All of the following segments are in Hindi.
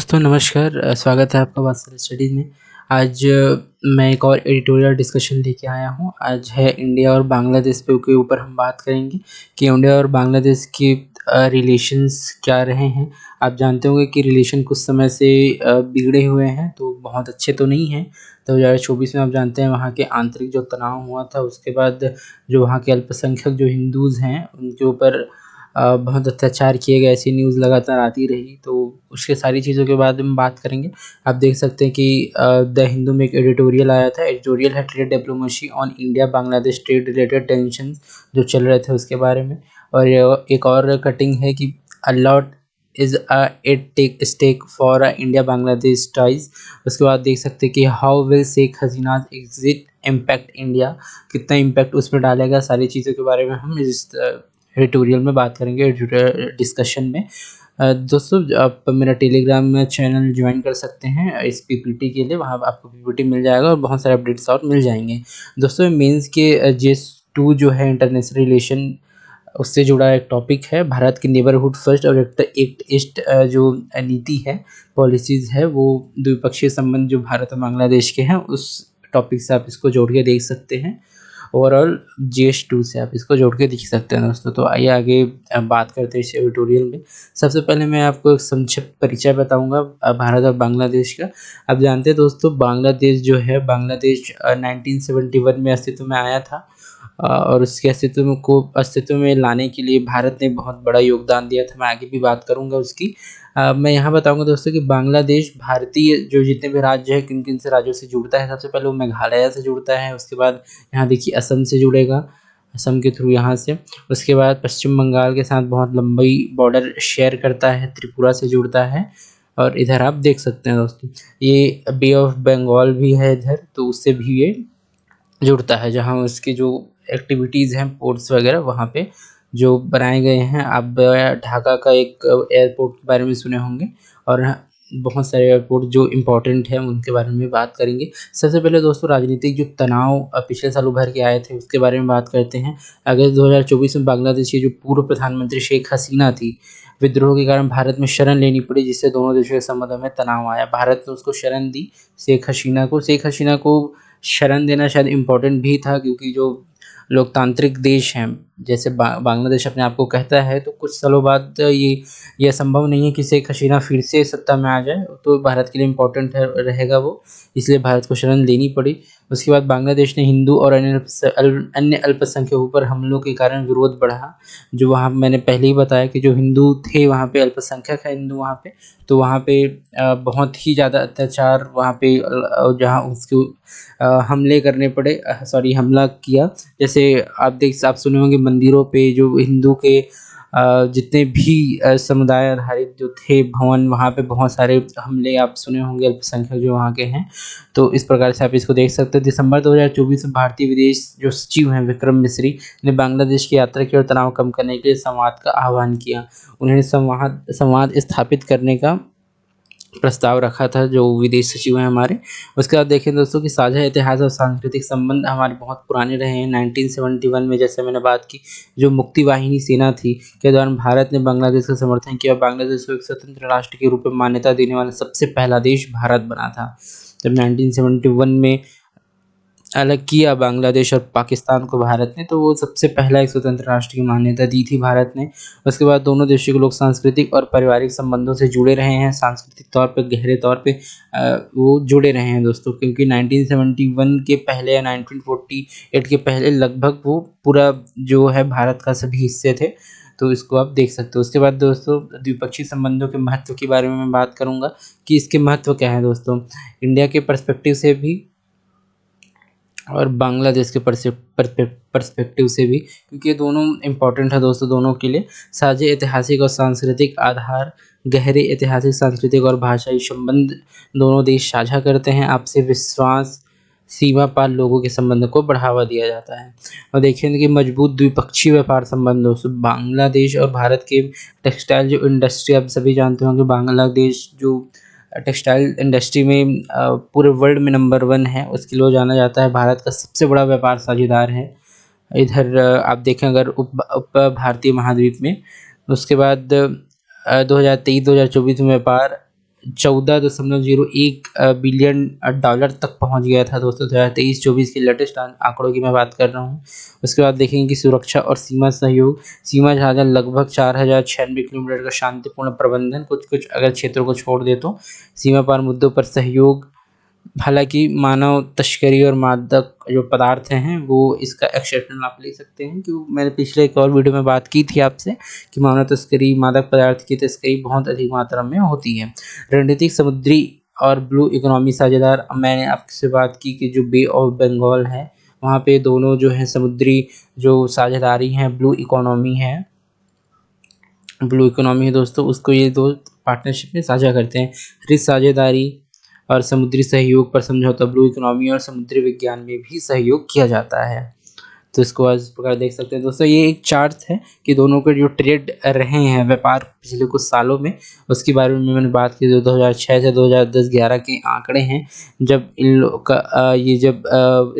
दोस्तों नमस्कार। स्वागत है आपका वात्सल स्टडीज़ में। आज मैं एक और एडिटोरियल डिस्कशन लेके आया हूँ। आज है इंडिया और बांग्लादेश के ऊपर हम बात करेंगे कि इंडिया और बांग्लादेश के रिलेशंस क्या रहे हैं। आप जानते होंगे कि रिलेशन कुछ समय से बिगड़े हुए हैं, तो बहुत अच्छे तो नहीं हैं। 2024 में आप जानते हैं वहाँ के आंतरिक जो तनाव हुआ था, उसके बाद जो वहाँ के अल्पसंख्यक जो हिंदूज़ हैं उनके ऊपर बहुत अत्याचार किए गए, ऐसी न्यूज़ लगातार आती रही। तो उसके सारी चीज़ों के बारे में बात करेंगे। आप देख सकते हैं कि द हिंदू में एक एडिटोरियल आया था। एडिटोरियल है trade diplomacy on India Bangladesh trade related tensions जो चल रहे थे उसके बारे में। और एक और कटिंग है कि a lot is at take stake for India Bangladesh ties. उसके बाद देख सकते हैं कि how will Sheikh Hasina's exit impact India, कितना इम्पैक्ट उसमें डालेगा। सारी चीज़ों के बारे में हम इस एडिटोरियल में बात करेंगे डिस्कशन में। दोस्तों आप मेरा टेलीग्राम में चैनल ज्वाइन कर सकते हैं इस पीपीटी के लिए। वहाँ आपको पीपीटी मिल जाएगा और बहुत सारे अपडेट्स और मिल जाएंगे। दोस्तों मेंस के JS2 जो है इंटरनेशनल रिलेशन, उससे जुड़ा एक टॉपिक है। भारत की नेबरहुड फर्स्ट और एक्ट ईस्ट जो नीति है, पॉलिसीज़ है, वो द्विपक्षीय संबंध जो भारत और बांग्लादेश के हैं उस टॉपिक से आप इसको जोड़ के देख सकते हैं। ओवरऑल JS2 से आप इसको जोड़ के देख सकते हैं दोस्तों। तो आइए आगे बात करते हैं इस एडिटोरियल में। सबसे पहले मैं आपको एक संक्षिप्त परिचय बताऊंगा भारत और बांग्लादेश का। आप जानते हैं दोस्तों, बांग्लादेश जो है, बांग्लादेश 1971 में अस्तित्व में आया था। और उसके अस्तित्व में लाने के लिए भारत ने बहुत बड़ा योगदान दिया था। मैं आगे भी बात करूंगा उसकी। मैं यहाँ बताऊंगा दोस्तों कि बांग्लादेश भारतीय जो जितने भी राज्य हैं, किन किन से राज्यों से जुड़ता है। सबसे पहले वो मेघालय से जुड़ता है, उसके बाद यहाँ देखिए असम से जुड़ेगा, असम के थ्रू यहाँ से। उसके बाद पश्चिम बंगाल के साथ बहुत लंबी बॉर्डर शेयर करता है, त्रिपुरा से जुड़ता है। और इधर आप देख सकते हैं दोस्तों, ये बे ऑफ बंगाल भी है इधर, तो उससे भी ये जुड़ता है, जहाँ उसकी जो एक्टिविटीज़ हैं, पोर्ट्स वगैरह वहाँ पे जो बनाए गए हैं। आप ढाका का एक एयरपोर्ट के बारे में सुने होंगे, और बहुत सारे एयरपोर्ट जो इम्पोर्टेंट हैं उनके बारे में बात करेंगे। सबसे पहले दोस्तों राजनीतिक जो तनाव पिछले साल उभर के आए थे उसके बारे में बात करते हैं। अगस्त 2024 में बांग्लादेश की जो पूर्व प्रधानमंत्री शेख हसीना थी, विद्रोह के कारण भारत में शरण लेनी पड़ी, जिससे दोनों देशों के संबंधों में तनाव आया। भारत ने उसको शरण दी, शेख हसीना को शरण देना शायद इम्पोर्टेंट भी था, क्योंकि जो लोकतांत्रिक देश हैं जैसे बांग्लादेश अपने आप को कहता है, तो कुछ सालों बाद ये संभव नहीं है कि शेख हसीना फिर से सत्ता में आ जाए, तो भारत के लिए इम्पोर्टेंट रहेगा वो, इसलिए भारत को शरण लेनी पड़ी। उसके बाद बांग्लादेश ने हिंदू और अन्य अल्पसंख्यकों पर हमलों के कारण विरोध बढ़ा। जो वहाँ मैंने पहले ही बताया कि जो हिंदू थे वहाँ पे, अल्पसंख्यक है हिंदू वहाँ पे, तो वहाँ पे बहुत ही ज़्यादा अत्याचार वहाँ पे जहाँ उसको हमले करने पड़े, हमला किया। जैसे आप सुने होंगे मंदिरों पे जो हिंदू के जितने भी समुदाय आधारित जो थे भवन, वहाँ पे बहुत सारे हमले आप सुने होंगे, अल्पसंख्यक जो वहाँ के हैं। तो इस प्रकार से आप इसको देख सकते हैं। दिसंबर 2024 में भारतीय विदेश जो सचिव हैं विक्रम मिस्री ने बांग्लादेश की यात्रा की और तनाव कम करने के लिए संवाद का आह्वान किया। उन्होंने संवाद स्थापित करने का प्रस्ताव रखा था, जो विदेश सचिव हैं हमारे। उसके बाद देखें दोस्तों कि साझा इतिहास और सांस्कृतिक संबंध हमारे बहुत पुराने रहे हैं। 1971 में जैसे मैंने बात की, जो मुक्ति वाहिनी सेना थी के दौरान भारत ने बांग्लादेश का समर्थन किया। बांग्लादेश को एक स्वतंत्र राष्ट्र के रूप में मान्यता देने वाला सबसे पहला देश भारत बना था। जब 1971 में अलग किया बांग्लादेश और पाकिस्तान को भारत ने, तो वो सबसे पहला एक स्वतंत्र राष्ट्र की मान्यता दी थी भारत ने। उसके बाद दोनों देशों के लोग सांस्कृतिक और पारिवारिक संबंधों से जुड़े रहे हैं, सांस्कृतिक तौर पे गहरे तौर पे वो जुड़े रहे हैं दोस्तों, क्योंकि 1971 के पहले या 1948 के पहले लगभग वो पूरा जो है भारत का सभी हिस्से थे। तो इसको आप देख सकते हो। उसके बाद दोस्तों द्विपक्षीय संबंधों के महत्व के बारे में मैं बात करूँगा कि इसके महत्व क्या है दोस्तों, इंडिया के पर्सपेक्टिव से भी और बांग्लादेश के पर्सपेक्टिव से भी, क्योंकि ये दोनों इम्पॉर्टेंट है दोस्तों दोनों के लिए। साझे ऐतिहासिक और सांस्कृतिक आधार, गहरे ऐतिहासिक, सांस्कृतिक और भाषाई संबंध दोनों देश साझा करते हैं। आपसी विश्वास, सीमा पार लोगों के संबंध को बढ़ावा दिया जाता है। और देखेंगे कि मजबूत द्विपक्षीय व्यापार संबंध दोस्तों, बांग्लादेश और भारत के टेक्सटाइल जो इंडस्ट्री, आप सभी जानते होंगे बांग्लादेश जो टेक्सटाइल इंडस्ट्री में पूरे वर्ल्ड में नंबर 1 है, उसके लिए जाना जाता है। भारत का सबसे बड़ा व्यापार साझेदार है इधर आप देखें अगर उप भारतीय महाद्वीप में। उसके बाद 2023-2024 में व्यापार 14.01 बिलियन डॉलर तक पहुंच गया था दोस्तों 2023-24 के लेटेस्ट आंकड़ों की मैं बात कर रहा हूं। उसके बाद देखेंगे कि सुरक्षा और सीमा सहयोग, सीमा जहाज लगभग 4096 किलोमीटर का शांतिपूर्ण प्रबंधन, कुछ अगर क्षेत्रों को छोड़ दे तो सीमा पार मुद्दों पर सहयोग। हालांकि मानव तस्करी और मादक जो पदार्थ हैं वो इसका एक्सेप्शन आप ले सकते हैं, क्योंकि मैंने पिछले एक और वीडियो में बात की थी आपसे कि मानव तस्करी, मादक पदार्थ की तस्करी बहुत अधिक मात्रा में होती है। रणनीतिक समुद्री और ब्लू इकोनॉमी साझेदार, मैंने आपसे बात की कि जो बे ऑफ बंगाल है वहाँ पे दोनों जो है समुद्री जो साझेदारी है, ब्लू इकोनॉमी है दोस्तों, उसको ये दो पार्टनरशिप में साझा करते हैं। रिस्क साझेदारी और समुद्री सहयोग पर समझौता, ब्लू इकोनॉमी और समुद्री विज्ञान में भी सहयोग किया जाता है। तो इसको इस प्रकार देख सकते हैं दोस्तों। ये एक चार्ट है कि दोनों के जो ट्रेड रहे हैं, व्यापार पिछले कुछ सालों में, उसके बारे में मैंने बात की। जो 2006 से 2010-11 के आंकड़े हैं, जब इन लोग का ये जब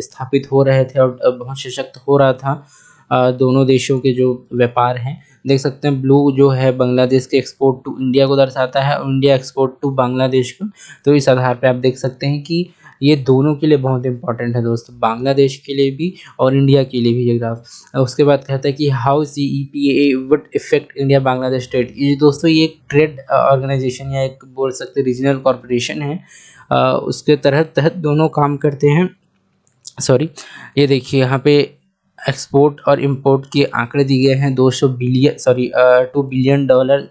स्थापित हो रहे थे और बहुत सशक्त हो रहा था दोनों देशों के जो व्यापार हैं। देख सकते हैं ब्लू जो है बांग्लादेश के एक्सपोर्ट टू इंडिया को दर्शाता है और इंडिया एक्सपोर्ट टू बांग्लादेश को। तो इस आधार पे आप देख सकते हैं कि ये दोनों के लिए बहुत इंपॉर्टेंट है दोस्तों, बांग्लादेश के लिए भी और इंडिया के लिए भी ये ग्राफ। उसके बाद कहता है कि how CEPA would effect India Bangladesh trade. ये दोस्तों ये एक ट्रेड ऑर्गेनाइजेशन या एक बोल सकते रीजनल कॉरपोरेशन है, उसके तहत दोनों काम करते हैं। ये देखिए यहाँ पे एक्सपोर्ट और इंपोर्ट के आंकड़े दिए गए हैं। 2 बिलियन डॉलर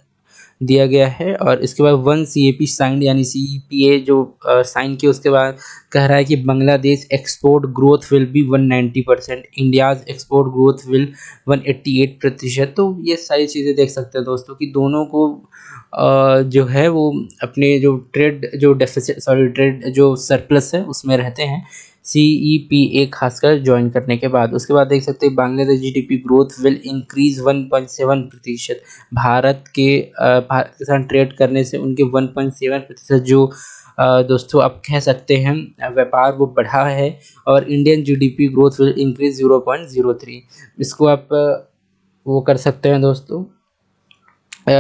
दिया गया है। और इसके बाद 1 CAP साइंड, यानी CEPA जो साइन किया, उसके बाद कह रहा है कि Bangladesh export growth will be 190%, India's export growth will 188%। तो ये सारी चीज़ें देख सकते हैं दोस्तों कि दोनों को जो है वो अपने जो ट्रेड जो सरप्लस है उसमें रहते हैं CEPA खासकर ज्वाइन करने के बाद। उसके बाद देख सकते हैं Bangladesh GDP growth will increase 1.7%। Bharat के साथ ट्रेड करने से उनके 1.7% जो दोस्तों आप कह सकते हैं व्यापार वो बढ़ा है। और Indian GDP growth will increase 0.03। इसको आप वो कर सकते हैं दोस्तों,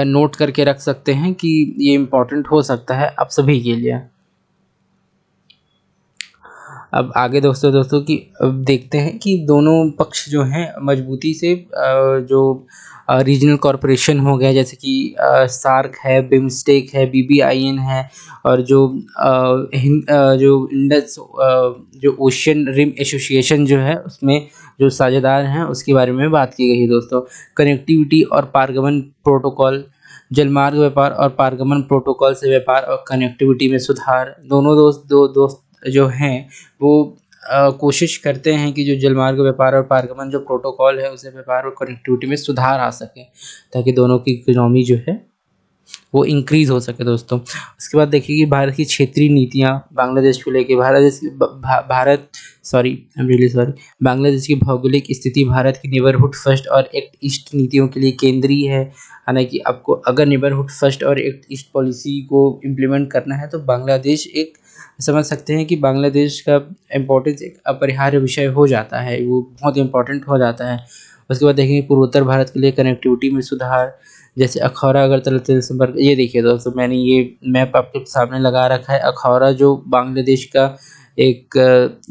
नोट करके रख सकते हैं कि ये इम्पोर्टेंट हो सकता है आप सभी के लिए। अब आगे दोस्तों कि अब देखते हैं कि दोनों पक्ष जो हैं मजबूती से जो रीजनल कॉरपोरेशन हो गया, जैसे कि सार्क है, बिमस्टेक है, BBIN है, और जो इंडस जो ओशियन रिम एसोसिएशन जो है उसमें जो साझेदार हैं उसके बारे में बात की गई है दोस्तों। कनेक्टिविटी और पारगमन प्रोटोकॉल, जलमार्ग व्यापार और पारगमन प्रोटोकॉल से व्यापार और कनेक्टिविटी में सुधार। दोनों दोस्त जो हैं वो कोशिश करते हैं कि जो जलमार्ग व्यापार और पारगमन जो प्रोटोकॉल है उसे व्यापार और कनेक्टिविटी में सुधार आ सके, ताकि दोनों की इकोनॉमी जो है वो इंक्रीज़ हो सके दोस्तों। उसके बाद देखिए कि भारत की क्षेत्रीय नीतियाँ बांग्लादेश को लेके, बांग्लादेश की भौगोलिक स्थिति भारत की नेबरहुड फर्स्ट और एक्ट ईस्ट नीतियों के लिए केंद्रीय है। हालांकि आपको अगर नेबरहुड फर्स्ट और एक्ट ईस्ट पॉलिसी को इम्प्लीमेंट करना है तो बांग्लादेश एक समझ सकते हैं कि बांग्लादेश का इम्पोर्टेंस एक अपरिहार्य विषय हो जाता है, वो बहुत इम्पोर्टेंट हो जाता है। उसके बाद देखेंगे पूर्वोत्तर भारत के लिए कनेक्टिविटी में सुधार, जैसे अखौरा अगरतला तेल संपर्क। ये देखिए दोस्तों मैंने ये मैप आपके सामने लगा रखा है। अखौरा जो बांग्लादेश का एक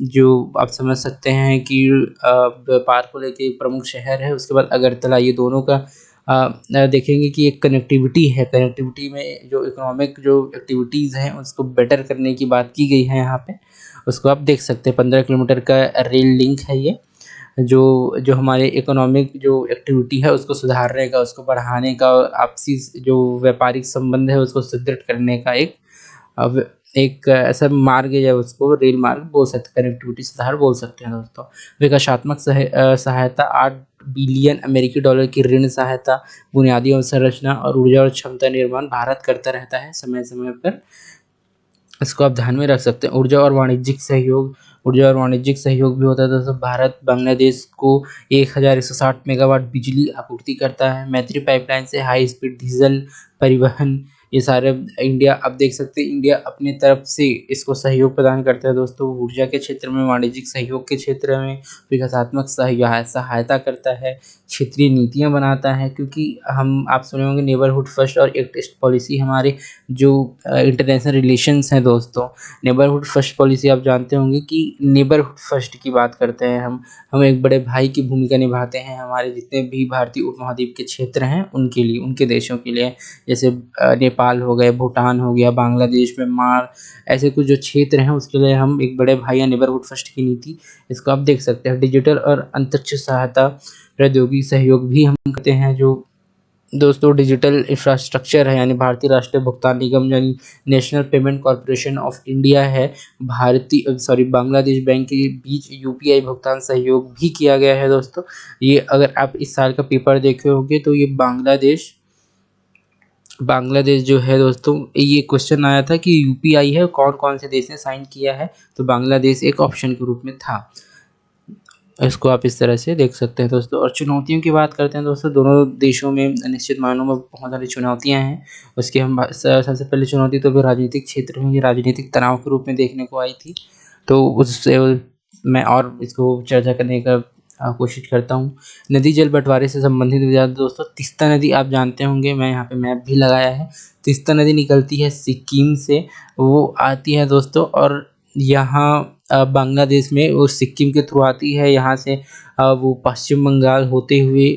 जो आप समझ सकते हैं कि व्यापार को लेके एक प्रमुख शहर है। उसके बाद अगरतला, ये दोनों का देखेंगे कि एक कनेक्टिविटी है। कनेक्टिविटी में जो इकोनॉमिक जो एक्टिविटीज़ हैं उसको बेटर करने की बात की गई है यहाँ पे। उसको आप देख सकते हैं 15 किलोमीटर का रेल लिंक है ये, जो हमारे इकोनॉमिक जो एक्टिविटी है उसको सुधारने का, उसको बढ़ाने का, आपसी जो व्यापारिक संबंध है उसको सुदृढ़ करने का एक ऐसा मार्ग है, उसको रेल मार्ग बोल सकते हैं, कनेक्टिविटी सुधार बोल सकते हैं दोस्तों। विकासात्मक सहायता 8 बिलियन अमेरिकी डॉलर की ऋण सहायता, बुनियादी अवसंरचना और ऊर्जा और क्षमता निर्माण भारत करता रहता है समय समय पर। इसको आप ध्यान में रख सकते हैं। ऊर्जा और वाणिज्यिक सहयोग भी होता है दोस्तों। भारत बांग्लादेश को 1160 मेगावाट बिजली आपूर्ति करता है। मैत्री पाइपलाइन से हाई स्पीड डीजल परिवहन ये सारे इंडिया अब देख सकते हैं, इंडिया अपनी तरफ से इसको सहयोग प्रदान करता है दोस्तों। ऊर्जा के क्षेत्र में, वाणिज्यिक सहयोग के क्षेत्र में विकासात्मक सहायता करता है, क्षेत्रीय नीतियाँ बनाता है, क्योंकि आप सुने होंगे नेबरहुड फर्स्ट और एक्ट ईस्ट पॉलिसी हमारे जो इंटरनेशनल रिलेशंस हैं दोस्तों। नेबरहुड फर्स्ट पॉलिसी आप जानते होंगे कि नेबरहुड फर्स्ट की बात करते हैं हम एक बड़े भाई की भूमिका निभाते हैं हमारे जितने भी भारतीय उपमहाद्वीप के क्षेत्र हैं उनके लिए, उनके देशों के लिए। जैसे नेपाल हो गए, भूटान हो गया, बांग्लादेश, म्यांमार, ऐसे कुछ जो क्षेत्र हैं उसके लिए हम एक बड़े भाई या नेबरहुड फर्स्ट की नीति, इसको आप देख सकते हैं। डिजिटल और अंतरिक्ष सहायता, प्रौद्योगिकी सहयोग भी हम करते हैं। जो दोस्तों डिजिटल इंफ्रास्ट्रक्चर है, यानी भारतीय राष्ट्रीय भुगतान निगम यानी national payment corporation of India है, बांग्लादेश बैंक के बीच यूपीआई भुगतान सहयोग भी किया गया है दोस्तों। ये अगर आप इस साल का पेपर देखे होंगे तो ये बांग्लादेश जो है दोस्तों, ये क्वेश्चन आया था कि यूपीआई है, कौन कौन से देश ने साइन किया है, तो बांग्लादेश एक ऑप्शन के रूप में था। इसको आप इस तरह से देख सकते हैं दोस्तों। और चुनौतियों की बात करते हैं दोस्तों, दोनों देशों में निश्चित मायनों में बहुत सारी चुनौतियां हैं। उसकी हम सबसे पहले चुनौती तो भी राजनीतिक क्षेत्र में, ये राजनीतिक तनाव के रूप में देखने को आई थी। तो उससे मैं और इसको चर्चा करने का कोशिश करता हूँ। नदी जल बंटवारे से संबंधित विवाद दोस्तों, तीस्ता नदी आप जानते होंगे, मैं यहाँ पे मैप भी लगाया है। तीस्ता नदी निकलती है सिक्किम से, वो आती है दोस्तों, और यहाँ बांग्लादेश में वो सिक्किम के थ्रू आती है। यहाँ से वो पश्चिम बंगाल होते हुए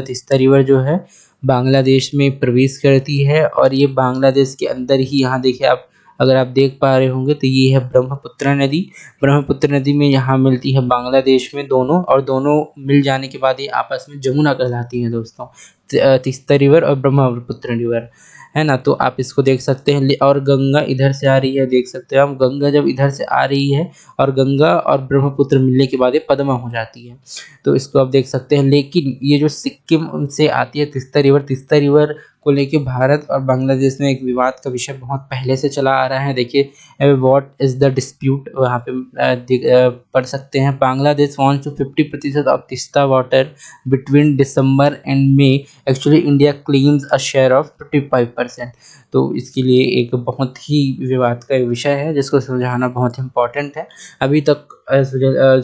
तीस्ता रिवर जो है बांग्लादेश में प्रवेश करती है, और ये बांग्लादेश के अंदर ही, यहाँ देखिए आप, अगर आप देख पा रहे होंगे तो ये है ब्रह्मपुत्र नदी। ब्रह्मपुत्र नदी में यहाँ मिलती है बांग्लादेश में दोनों, और दोनों मिल जाने के बाद ये आपस में जमुना कहलाती है दोस्तों। तीस्ता रिवर और ब्रह्मपुत्र रिवर, है ना। तो आप इसको देख सकते हैं। और गंगा इधर से आ रही है, देख सकते हैं हम, गंगा जब इधर से आ रही है और गंगा और ब्रह्मपुत्र मिलने के बाद ये पद्मा हो जाती है, तो इसको आप देख सकते हैं। लेकिन ये जो सिक्किम से आती है तीस्ता रिवर को लेके भारत और बांग्लादेश में एक विवाद का विषय बहुत पहले से चला आ रहा है। देखिए व्हाट इज द डिस्प्यूट, वहाँ पे पढ़ सकते हैं। Bangladesh wants to 50% of Teesta water between December and May, actually India claims a share of 55%। तो इसके लिए एक बहुत ही विवाद का विषय है जिसको सुलझाना बहुत इम्पोर्टेंट है। अभी तक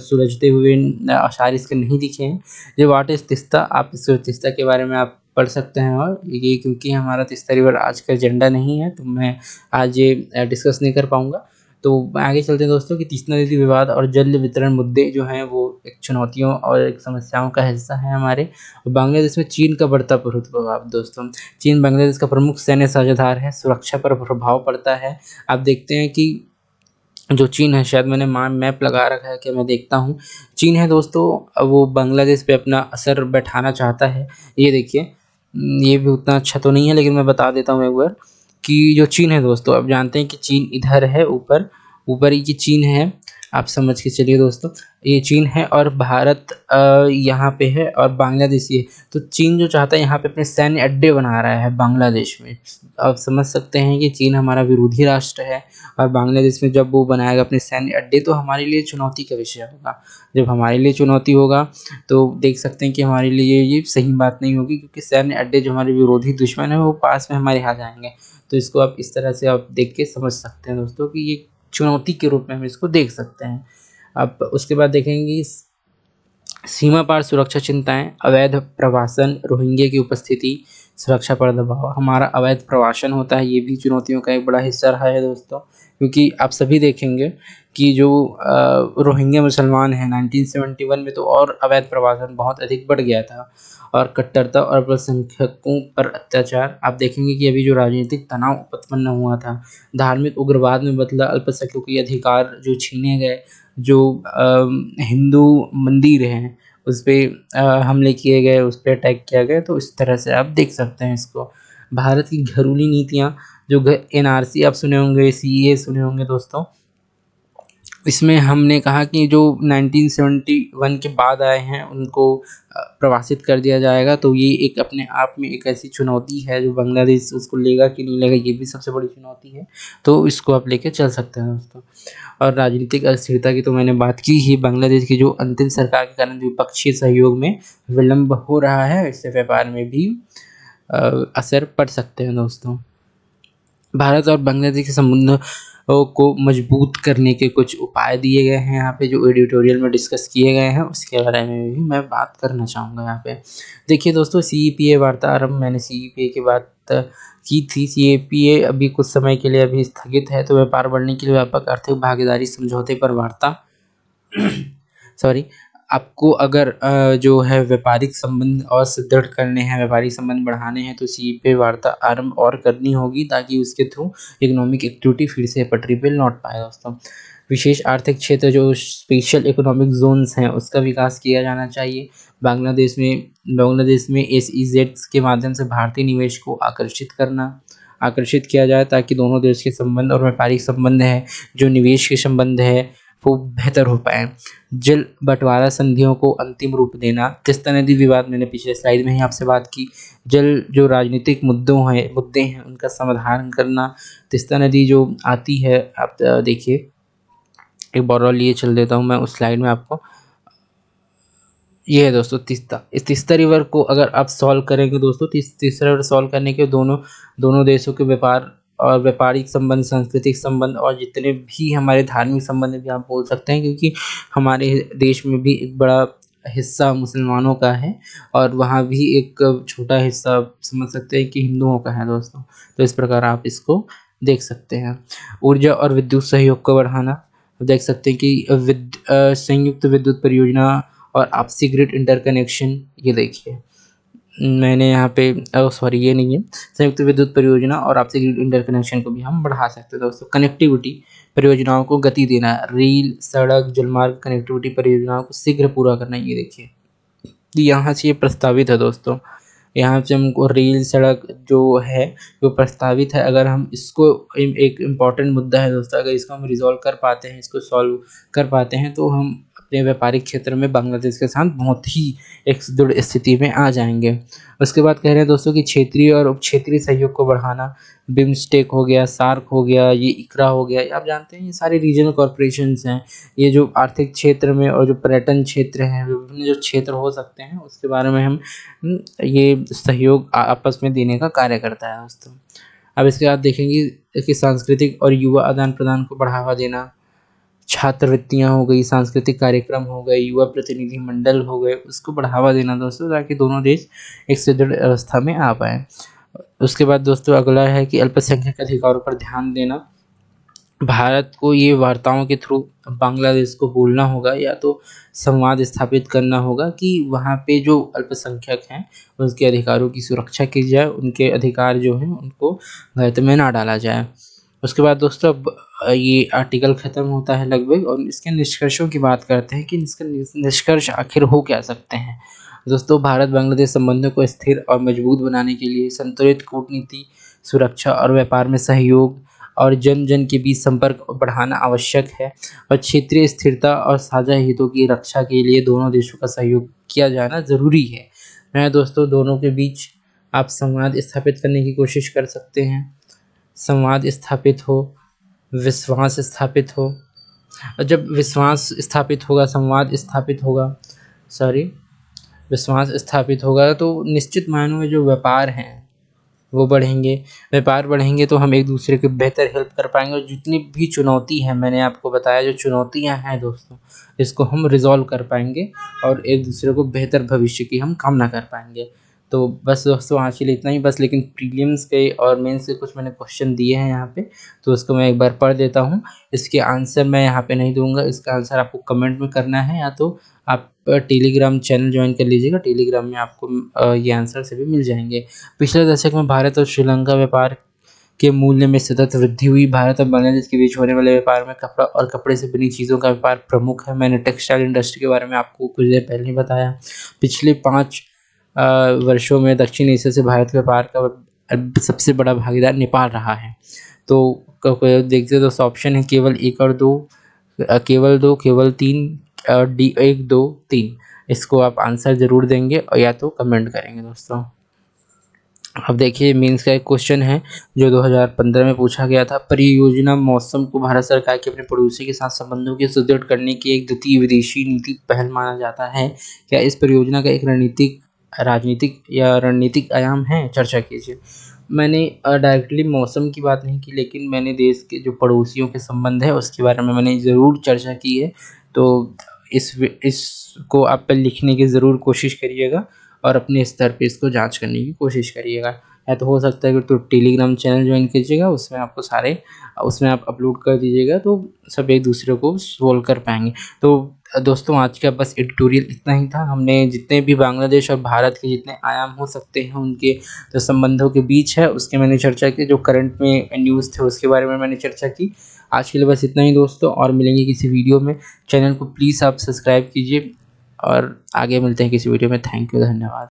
सुलझते हुए आसार इसके नहीं दिखे हैं। जो वाट इज तीस्ता, आप इस तीस्ता के बारे में आप पढ़ सकते हैं। और ये क्योंकि हमारा तीस्ता रिवर आज का एजेंडा नहीं है तो मैं आज ये डिस्कस नहीं कर पाऊँगा। तो आगे चलते हैं दोस्तों कि तीस्ता नदी विवाद और जल वितरण मुद्दे जो हैं वो एक चुनौतियों और एक समस्याओं का हिस्सा है हमारे। बांग्लादेश में चीन का बढ़ता प्रभाव दोस्तों, चीन बांग्लादेश का प्रमुख सैन्य साझेदार है, सुरक्षा पर प्रभाव पड़ता है। आप देखते हैं कि जो चीन है, शायद मैंने मैप लगा रखा है कि मैं देखता हूँ, चीन है दोस्तों, वो बांग्लादेश पे अपना असर बैठाना चाहता है। ये देखिए, ये भी उतना अच्छा तो नहीं है लेकिन मैं बता देता हूँ एक बार कि जो चीन है दोस्तों, आप जानते हैं कि चीन इधर है, ऊपर ही की चीन है, आप समझ के चलिए दोस्तों। ये चीन है और भारत यहाँ पे है और बांग्लादेश ये। तो चीन जो चाहता है यहाँ पे अपने सैन्य अड्डे बना रहा है बांग्लादेश में। आप समझ सकते हैं कि चीन हमारा विरोधी राष्ट्र है और बांग्लादेश में जब वो बनाएगा अपने सैन्य अड्डे तो हमारे लिए चुनौती का विषय होगा। जब हमारे लिए चुनौती होगा तो देख सकते हैं कि हमारे लिए ये सही बात नहीं होगी, क्योंकि सैन्य अड्डे जो हमारे विरोधी दुश्मन है वो पास में हमारे आ जाएंगे। तो इसको आप इस तरह से आप देख के समझ सकते हैं दोस्तों कि ये चुनौती के रूप में हम इसको देख सकते हैं। अब उसके बाद देखेंगे सीमा पार सुरक्षा चिंताएं, अवैध प्रवासन, रोहिंग्या की उपस्थिति, सुरक्षा पर दबाव। हमारा अवैध प्रवासन होता है, ये भी चुनौतियों का एक बड़ा हिस्सा रहा है दोस्तों, क्योंकि आप सभी देखेंगे कि जो रोहिंग्या मुसलमान हैं 1971 में तो और अवैध प्रवासन बहुत अधिक बढ़ गया था। और कट्टरता और अल्पसंख्यकों पर अत्याचार, आप देखेंगे कि अभी जो राजनीतिक तनाव उत्पन्न हुआ था, धार्मिक उग्रवाद में बदला, अल्पसंख्यकों के अधिकार जो छीने गए, जो हिंदू मंदिर हैं उस पर हमले किए गए, उस पर अटैक किया गया। तो इस तरह से आप देख सकते हैं इसको। भारत की घरेलू नीतियाँ, जो एनआरसी आप सुने होंगे, सीएए सुने होंगे दोस्तों, इसमें हमने कहा कि जो 1971 के बाद आए हैं उनको प्रवासित कर दिया जाएगा। तो ये एक अपने आप में एक ऐसी चुनौती है जो बांग्लादेश उसको लेगा कि नहीं लेगा, ये भी सबसे बड़ी चुनौती है। तो इसको आप लेके चल सकते हैं दोस्तों। और राजनीतिक अस्थिरता की तो मैंने बात की ही, बांग्लादेश की जो अंतिम सरकार के कारण द्विपक्षीय सहयोग में विलम्ब हो रहा है, इससे व्यापार में भी असर पड़ सकते हैं दोस्तों। भारत और बांग्लादेश के संबंधों को मजबूत करने के कुछ उपाय दिए गए हैं यहाँ पे, जो एडिटोरियल में डिस्कस किए गए हैं, उसके बारे में भी मैं बात करना चाहूँगा यहाँ पे। देखिए दोस्तों, CEPA वार्ता आरंभ, मैंने CEPA की बात की थी। CEPA अभी कुछ समय के लिए अभी स्थगित है, तो व्यापार बढ़ने के लिए व्यापक आर्थिक भागीदारी समझौते पर वार्ता सॉरी आपको अगर जो है व्यापारिक संबंध और सुदृढ़ करने हैं, व्यापारिक संबंध बढ़ाने हैं, तो CEPA वार्ता आरंभ और करनी होगी, ताकि उसके थ्रू इकोनॉमिक एक्टिविटी फिर से पटरी पे लौट पाए दोस्तों। विशेष आर्थिक क्षेत्र, जो स्पेशल इकोनॉमिक जोन्स हैं, उसका विकास किया जाना चाहिए। बांग्लादेश में SEZ के माध्यम से भारतीय निवेश को आकर्षित किया जाए, ताकि दोनों देश के संबंध और व्यापारिक संबंध है, जो निवेश के संबंध है, वो बेहतर हो पाए। जल बंटवारा संधियों को अंतिम रूप देना। तीस्ता नदी विवाद, मैंने पिछले स्लाइड में ही आपसे बात की। जल जो राजनीतिक मुद्दे हैं उनका समाधान करना। तीस्ता नदी जो आती है, आप देखिए, एक बार और लिए चल देता हूँ मैं उस स्लाइड में आपको। ये है दोस्तों तीस्ता। इस तीस्ता रिवर को अगर आप सॉल्व करेंगे दोस्तों, तीस्ता रिवर सॉल्व करने के दोनों देशों के व्यापार और व्यापारिक संबंध, सांस्कृतिक संबंध और जितने भी हमारे धार्मिक संबंध भी आप बोल सकते हैं, क्योंकि हमारे देश में भी एक बड़ा हिस्सा मुसलमानों का है और वहाँ भी एक छोटा हिस्सा समझ सकते हैं कि हिंदुओं का है दोस्तों। तो इस प्रकार आप इसको देख सकते हैं। ऊर्जा और विद्युत सहयोग को बढ़ाना, देख सकते हैं कि संयुक्त विद्युत परियोजना और आपसी ग्रिड इंटरकनेक्शन, ये देखिए मैंने यहाँ पे सॉरी ये नहीं है, संयुक्त विद्युत परियोजना और आपसी ग्रिड इंटरकनेक्शन को भी हम बढ़ा सकते हैं दोस्तों। कनेक्टिविटी परियोजनाओं को गति देना, रेल, सड़क, जलमार्ग कनेक्टिविटी परियोजनाओं को शीघ्र पूरा करना, ये देखिए यहाँ से ये प्रस्तावित है दोस्तों। यहाँ से हमको रेल, सड़क जो है वो प्रस्तावित है। अगर हम इसको, एक इम्पॉर्टेंट मुद्दा है दोस्तों, अगर इसको हम रिजॉल्व कर पाते हैं, इसको सॉल्व कर पाते हैं, तो हम अपने व्यापारिक क्षेत्र में बांग्लादेश के साथ बहुत ही एक सुदृढ़ स्थिति में आ जाएंगे। उसके बाद कह रहे हैं दोस्तों कि क्षेत्रीय और उप क्षेत्रीय सहयोग को बढ़ाना। बिम्स्टेक हो गया, सार्क हो गया, ये इकरा हो गया, आप जानते हैं ये सारे रीजनल कॉरपोरेशंस हैं। ये जो आर्थिक क्षेत्र में और जो पर्यटन क्षेत्र हैं, विभिन्न जो क्षेत्र हो सकते हैं, उसके बारे में हम ये सहयोग आपस में देने का कार्य करता है दोस्तों। अब इसके बाद देखेंगे कि सांस्कृतिक और युवा आदान प्रदान को बढ़ावा देना। छात्रवृत्तियाँ हो गई, सांस्कृतिक कार्यक्रम हो गए, युवा प्रतिनिधि मंडल हो गए, उसको बढ़ावा देना दोस्तों, ताकि दोनों देश एक सुदृढ़ अवस्था में आ पाए। उसके बाद दोस्तों अगला है कि अल्पसंख्यक अधिकारों पर ध्यान देना। भारत को ये वार्ताओं के थ्रू बांग्लादेश को बोलना होगा, या तो संवाद स्थापित करना होगा कि वहाँ पे जो अल्पसंख्यक हैं उनके अधिकारों की सुरक्षा की जाए, उनके अधिकार जो हैं उनको गलत में ना डाला जाए। उसके बाद दोस्तों अब ये आर्टिकल ख़त्म होता है लगभग, और इसके निष्कर्षों की बात करते हैं कि इसका निष्कर्ष आखिर हो क्या सकते हैं दोस्तों। भारत बांग्लादेश संबंधों को स्थिर और मजबूत बनाने के लिए संतुलित कूटनीति, सुरक्षा और व्यापार में सहयोग और जन जन के बीच संपर्क बढ़ाना आवश्यक है, और क्षेत्रीय स्थिरता और साझा हितों की रक्षा के लिए दोनों देशों का सहयोग किया जाना ज़रूरी है। मैं दोस्तों दोनों के बीच आप संवाद स्थापित करने की कोशिश कर सकते हैं। संवाद स्थापित हो, विश्वास स्थापित हो, और जब विश्वास स्थापित होगा, विश्वास स्थापित होगा, तो निश्चित मायनों में जो व्यापार हैं वो बढ़ेंगे। व्यापार बढ़ेंगे तो हम एक दूसरे की बेहतर हेल्प कर पाएंगे, और जितनी भी चुनौती है, मैंने आपको बताया जो चुनौतियां हैं दोस्तों, इसको हम रिजॉल्व कर पाएंगे और एक दूसरे को बेहतर भविष्य की हम कामना कर पाएंगे। तो बस दोस्तों आज के लिए इतना ही बस। लेकिन प्रीलिम्स के और मेंस के कुछ मैंने क्वेश्चन दिए हैं यहाँ पे, तो उसको मैं एक बार पढ़ देता हूँ। इसके आंसर मैं यहाँ पे नहीं दूंगा, इसका आंसर आपको कमेंट में करना है, या तो आप टेलीग्राम चैनल ज्वाइन कर लीजिएगा। टेलीग्राम में आपको ये आंसर सभी मिल जाएंगे। पिछले दशक में भारत और श्रीलंका व्यापार के मूल्य में सतत वृद्धि हुई। भारत और बांग्लादेश के बीच होने वाले व्यापार में कपड़ा और कपड़े से बनी चीज़ों का व्यापार प्रमुख है। मैंने टेक्सटाइल इंडस्ट्री के बारे में आपको कुछ देर पहले ही बताया। पिछले 5 वर्षों में दक्षिण एशिया से भारत के व्यापार का सबसे बड़ा भागीदार नेपाल रहा है। तो देखते तो ऑप्शन है केवल 1 और 2, केवल 2, केवल 3, डी 1, 2, 3। इसको आप आंसर ज़रूर देंगे और या तो कमेंट करेंगे दोस्तों। अब देखिए मेंस का एक क्वेश्चन है जो 2015 में पूछा गया था। परियोजना मौसम को भारत सरकार के अपने पड़ोसी के साथ संबंधों के सुदृढ़ करने की एक द्वितीय विदेशी नीति पहल माना जाता है। क्या इस परियोजना का एक राजनीतिक या रणनीतिक आयाम है? चर्चा कीजिए। मैंने डायरेक्टली मौसम की बात नहीं की, लेकिन मैंने देश के जो पड़ोसियों के संबंध है उसके बारे में मैंने ज़रूर चर्चा की है। तो इसको आप लिखने की ज़रूर कोशिश करिएगा और अपने स्तर पे इसको जाँच करने की कोशिश करिएगा। या तो हो सकता है कि तो टेलीग्राम चैनल जॉइन कीजिएगा, उसमें आप अपलोड कर दीजिएगा, तो सब एक दूसरे को सोल्व कर पाएँगे। तो दोस्तों, आज का बस एडिटोरियल इतना ही था। हमने जितने भी बांग्लादेश और भारत के जितने आयाम हो सकते हैं उनके जो संबंधों के बीच है उसकी मैंने चर्चा की, जो करंट में न्यूज़ थे उसके बारे में मैंने चर्चा की। आज के लिए बस इतना ही दोस्तों, और मिलेंगे किसी वीडियो में। चैनल को प्लीज़ आप सब्सक्राइब कीजिए और आगे मिलते हैं किसी वीडियो में। थैंक यू, धन्यवाद।